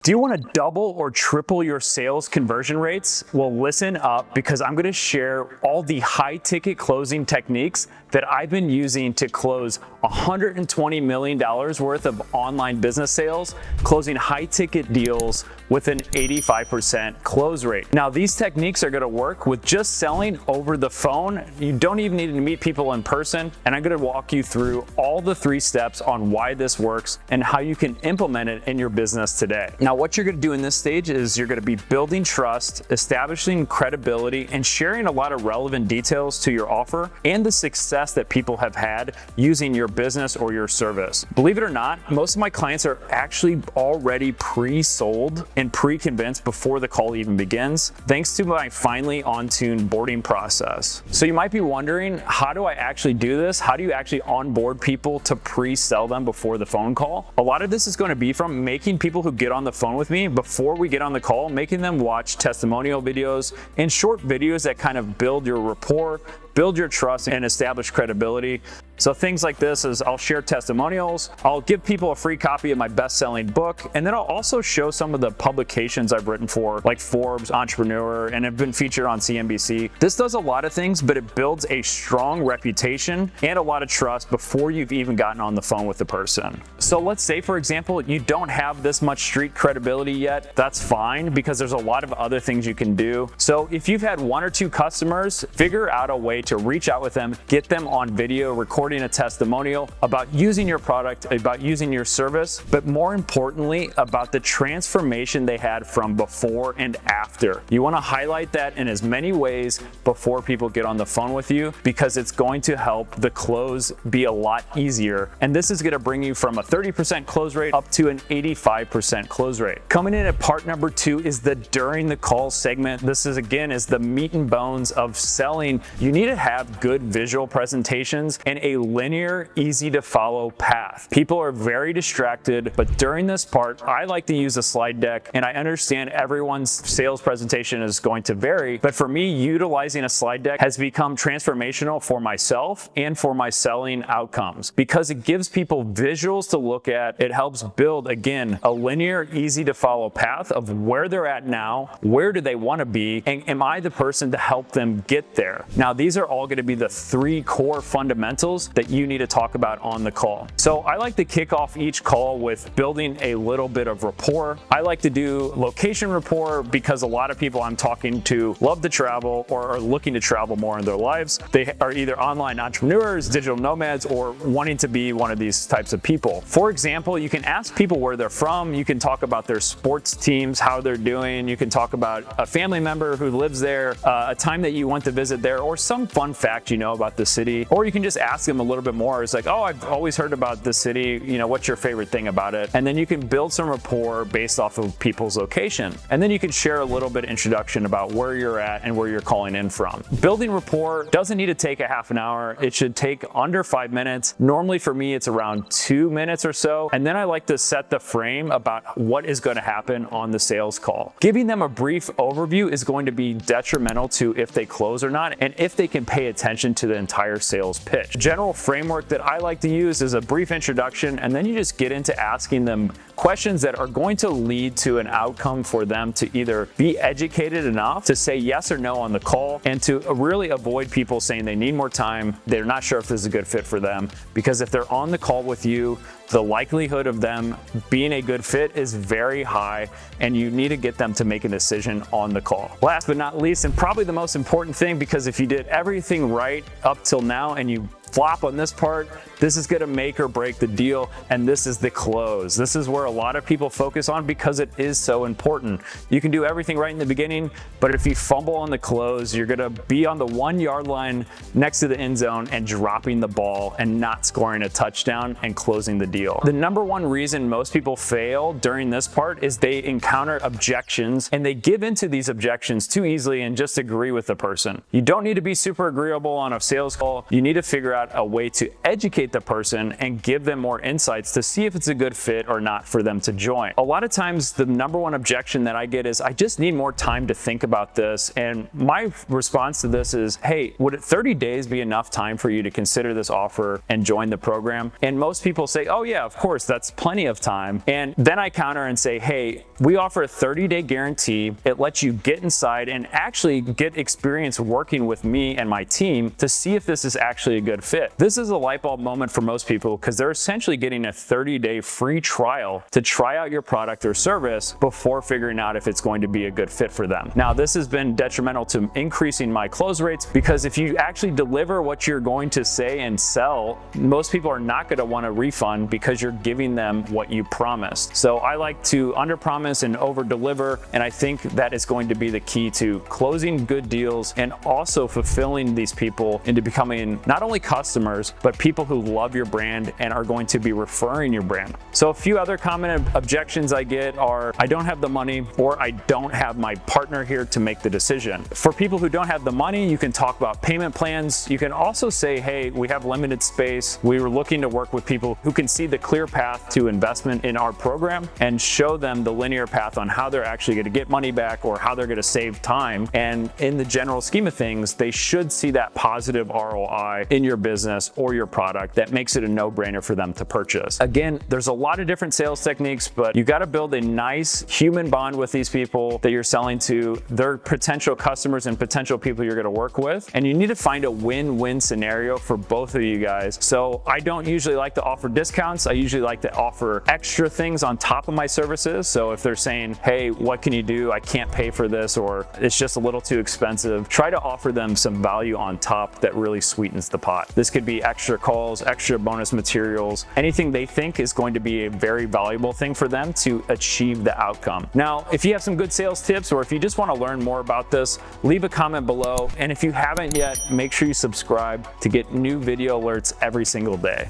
Do you want to double or triple your sales conversion rates? Well, listen up, because I'm going to share all the high ticket closing techniques that I've been using to close $120 million worth of online business sales, closing high ticket deals with an 85% close rate. Now, these techniques are going to work with just selling over the phone. You don't even need to meet people in person. And I'm going to walk you through all the 3 steps on why this works and how you can implement it in your business today. Now, what you're going to do in this stage is you're going to be building trust, establishing credibility, and sharing a lot of relevant details to your offer and the success that people have had using your business or your service. Believe it or not, most of my clients are actually already pre-sold and pre-convinced before the call even begins, thanks to my finely on-tuned boarding process. So you might be wondering, how do I actually do this? How do you actually onboard people to pre-sell them before the phone call? A lot of this is going to be from making people who get on the phone with me before we get on the call, making them watch testimonial videos and short videos that kind of build your rapport, build your trust, and establish credibility. So things like this is I'll share testimonials, I'll give people a free copy of my best-selling book, and then I'll also show some of the publications I've written for, like Forbes, Entrepreneur, and have been featured on CNBC. This does a lot of things, but it builds a strong reputation and a lot of trust before you've even gotten on the phone with the person. So let's say, for example, you don't have this much street credibility yet. That's fine, because there's a lot of other things you can do. So if you've had 1 or 2 customers, figure out a way to reach out with them, get them on video, recording a testimonial about using your product, about using your service, but more importantly, about the transformation they had from before and after. You want to highlight that in as many ways before people get on the phone with you, because it's going to help the close be a lot easier. And this is going to bring you from a 30% close rate up to an 85% close rate. Coming in at part number 2 is the during the call segment. This is the meat and bones of selling. You need to have good visual presentations and a linear, easy to follow path. People are very distracted, but during this part, I like to use a slide deck, and I understand everyone's sales presentation is going to vary, but for me, utilizing a slide deck has become transformational for myself and for my selling outcomes, because it gives people visuals to look at. It helps build, again, a linear, easy to follow path of where they're at now, where do they want to be, and am I the person to help them get there? Now, these are all going to be the 3 core fundamentals that you need to talk about on the call. So I like to kick off each call with building a little bit of rapport. I like to do location rapport, because a lot of people I'm talking to love to travel or are looking to travel more in their lives. They are either online entrepreneurs, digital nomads, or wanting to be one of these types of people. For example, you can ask people where they're from. You can talk about their sports teams, how they're doing. You can talk about a family member who lives there, a time that you went to visit there, or some fun fact you know about the city. Or you can just ask them a little bit more. It's like, oh, I've always heard about the city. You know, what's your favorite thing about it? And then you can build some rapport based off of people's location. And then you can share a little bit of introduction about where you're at and where you're calling in from. Building rapport doesn't need to take a half an hour. It should take under 5 minutes. Normally for me, it's around 2 minutes or so. And then I like to set the frame about what is going to happen on the sales call. Giving them a brief overview is going to be detrimental to if they close or not, and if they can pay attention to the entire sales pitch. General framework that I like to use is a brief introduction, and then you just get into asking them questions that are going to lead to an outcome for them to either be educated enough to say yes or no on the call, and to really avoid people saying they need more time, they're not sure if this is a good fit for them. Because if they're on the call with you, the likelihood of them being a good fit is very high, and you need to get them to make a decision on the call. Last but not least, and probably the most important thing, because if you did everything right up till now and you flop on this part, this is going to make or break the deal, and this is the close. This is where a lot of people focus on, because it is so important. You can do everything right in the beginning, but if you fumble on the close, you're going to be on the 1-yard line next to the end zone and dropping the ball and not scoring a touchdown and closing the deal. The number one reason most people fail during this part is they encounter objections, and they give into these objections too easily and just agree with the person. You don't need to be super agreeable on a sales call. You need to figure out out a way to educate the person and give them more insights to see if it's a good fit or not for them to join. A lot of times the number one objection that I get is, I just need more time to think about this. And my response to this is, hey, would 30 days be enough time for you to consider this offer and join the program? And most people say, oh yeah, of course, that's plenty of time. And then I counter and say, hey, we offer a 30-day guarantee. It lets you get inside and actually get experience working with me and my team to see if this is actually a good fit. This is a light bulb moment for most people because they're essentially getting a 30-day free trial to try out your product or service before figuring out if it's going to be a good fit for them. Now, this has been detrimental to increasing my close rates because if you actually deliver what you're going to say and sell, most people are not going to want a refund because you're giving them what you promised. So I like to under-promise and over-deliver, and I think that is going to be the key to closing good deals and also fulfilling these people into becoming not only customers, but people who love your brand and are going to be referring your brand. So a few other common objections I get are, I don't have the money, or I don't have my partner here to make the decision. For people who don't have the money, you can talk about payment plans. You can also say, hey, we have limited space. We were looking to work with people who can see the clear path to investment in our program and show them the linear path on how they're actually going to get money back or how they're going to save time. And in the general scheme of things, they should see that positive ROI in your business or your product that makes it a no-brainer for them to purchase. Again, there's a lot of different sales techniques, but you got to build a nice human bond with these people that you're selling to. They're potential customers and potential people you're going to work with. And you need to find a win-win scenario for both of you guys. So I don't usually like to offer discounts. I usually like to offer extra things on top of my services. So if they're saying, hey, what can you do? I can't pay for this, or it's just a little too expensive, try to offer them some value on top that really sweetens the pot. This could be extra calls, extra bonus materials, anything they think is going to be a very valuable thing for them to achieve the outcome. Now, if you have some good sales tips, or if you just want to learn more about this, leave a comment below. And if you haven't yet, make sure you subscribe to get new video alerts every single day.